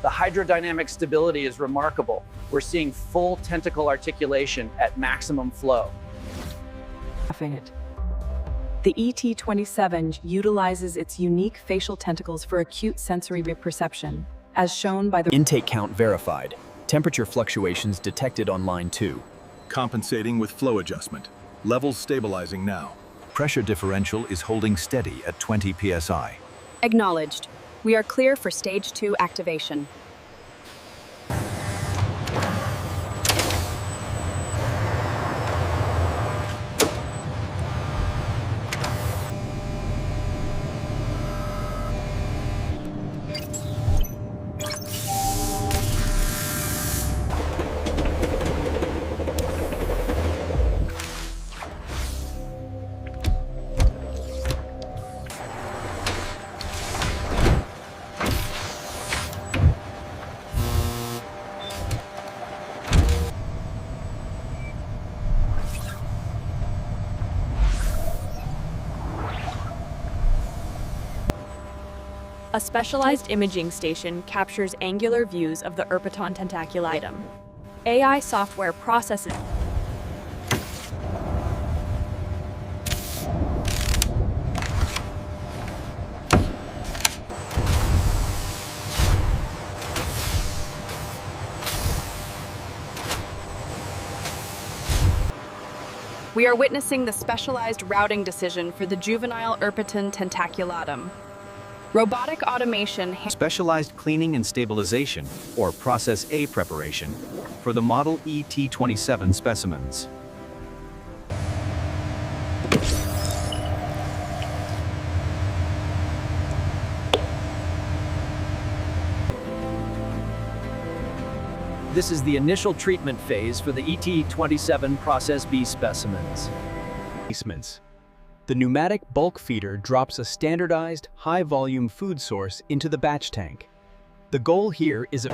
The hydrodynamic stability is remarkable. We're seeing full tentacle articulation at maximum flow. The E-T27 utilizes its unique facial tentacles for acute sensory perception, as shown by the intake count verified. Temperature fluctuations detected on line 2. Compensating with flow adjustment. Levels stabilizing now. Pressure differential is holding steady at 20 psi. Acknowledged. We are clear for Stage 2 activation. A specialized imaging station captures angular views of the Erpeton Tentaculatum. AI software processes We are witnessing the specialized routing decision for the juvenile Erpeton Tentaculatum. Robotic automation. Specialized cleaning and stabilization, or Process A preparation, for the model E-T27 specimens. This is the initial treatment phase for the E-T27 Process B specimens. The pneumatic bulk feeder drops a standardized, high-volume food source into the batch tank. The goal here is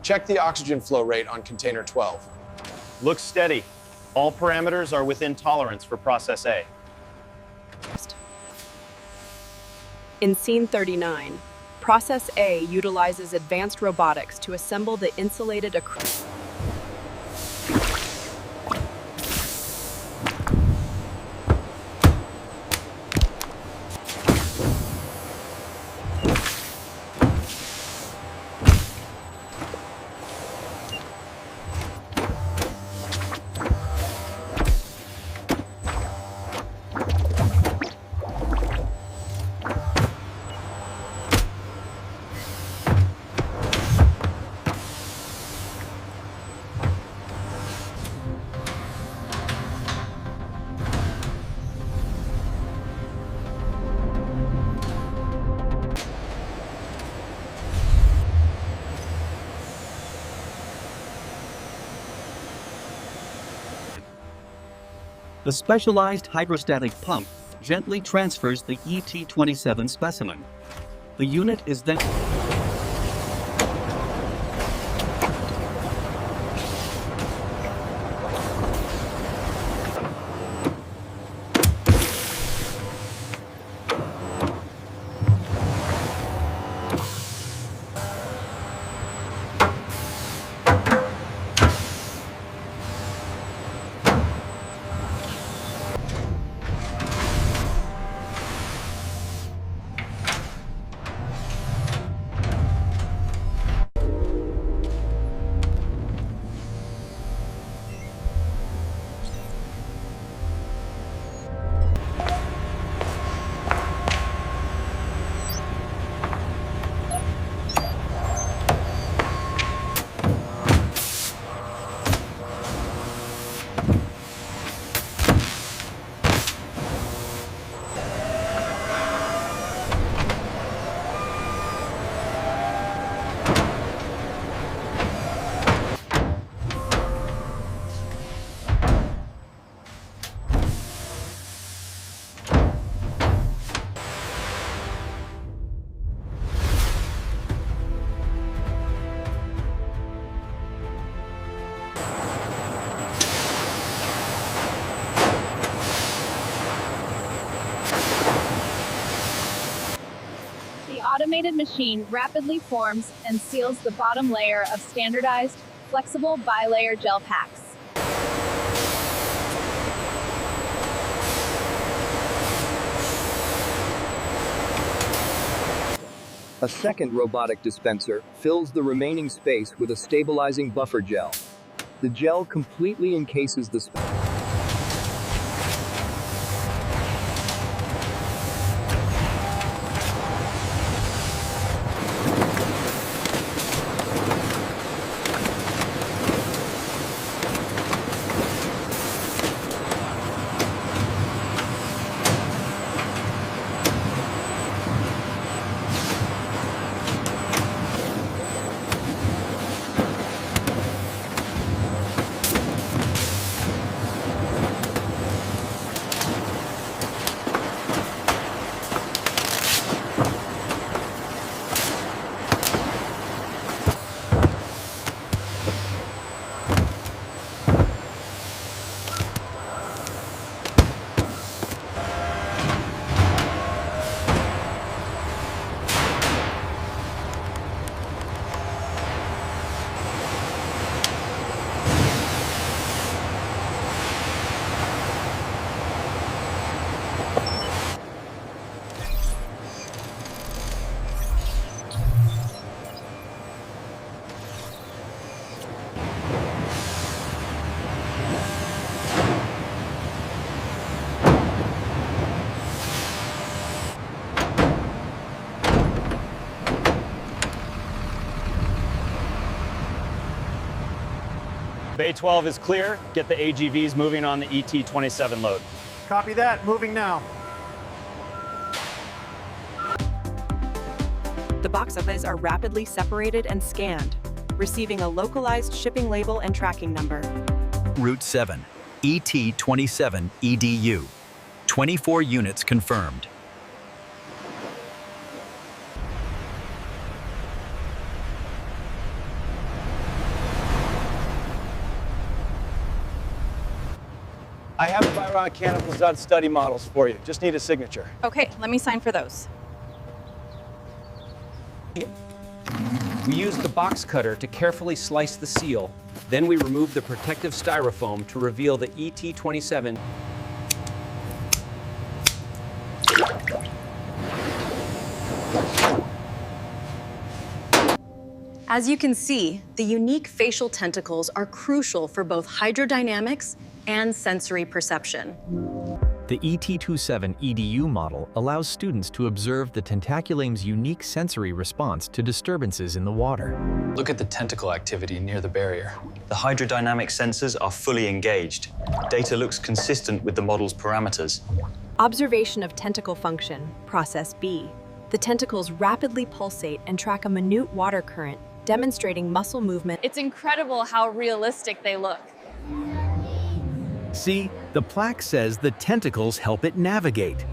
Check the oxygen flow rate on container 12. Looks steady. All parameters are within tolerance for Process A. In scene 39, Process A utilizes advanced robotics to assemble the insulated The specialized hydrostatic pump gently transfers the E-T27 specimen. The unit is then automated machine rapidly forms and seals the bottom layer of standardized, flexible bilayer gel packs. A second robotic dispenser fills the remaining space with a stabilizing buffer gel. The gel completely encases the space. Bay 12 is clear. Get the AGVs moving on the ET27 load. Copy that. Moving now. The box offices are rapidly separated and scanned, receiving a localized shipping label and tracking number. Route 7, ET27 EDU. 24 units confirmed. I have biomechanical ZUD study models for you. Just need a signature. Okay, let me sign for those. We use the box cutter to carefully slice the seal. Then we remove the protective styrofoam to reveal the E-T27. As you can see, the unique facial tentacles are crucial for both hydrodynamics and sensory perception. The E-T27 EDU model allows students to observe the Tentaculatum's unique sensory response to disturbances in the water. Look at the tentacle activity near the barrier. The hydrodynamic sensors are fully engaged. Data looks consistent with the model's parameters. Observation of tentacle function, process B. The tentacles rapidly pulsate and track a minute water current, demonstrating muscle movement. It's incredible how realistic they look. See, the plaque says the tentacles help it navigate.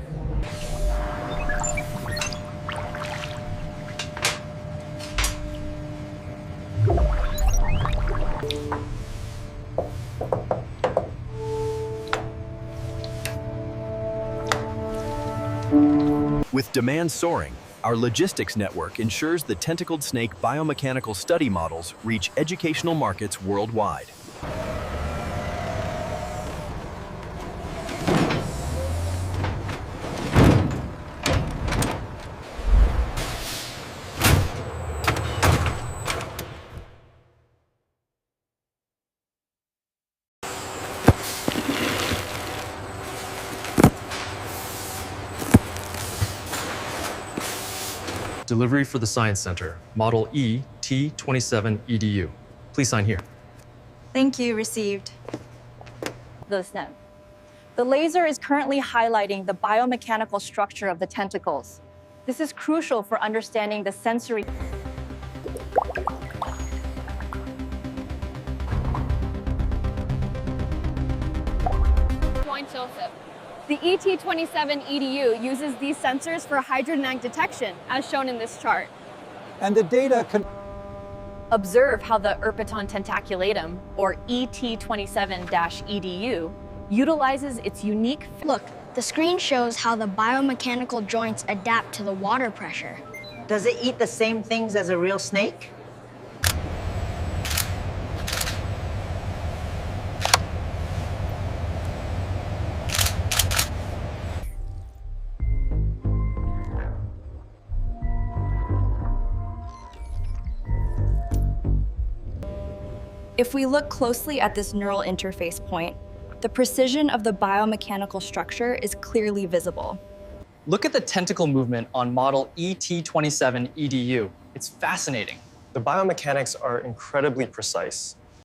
With demand soaring, our logistics network ensures the Tentacled Snake biomechanical study models reach educational markets worldwide. Delivery for the Science Center, model E-T27 EDU. Please sign here. Thank you, received. The laser is currently highlighting the biomechanical structure of the tentacles. This is crucial for understanding the sensory. The E-T27 EDU uses these sensors for hydrodynamic detection, as shown in this chart. And the data can Observe how the Erpeton Tentaculatum, or ET27-EDU, utilizes its unique. Look, the screen shows how the biomechanical joints adapt to the water pressure. Does it eat the same things as a real snake? If we look closely at this neural interface point, the precision of the biomechanical structure is clearly visible. Look at the tentacle movement on model ET27 EDU. It's fascinating. The biomechanics are incredibly precise.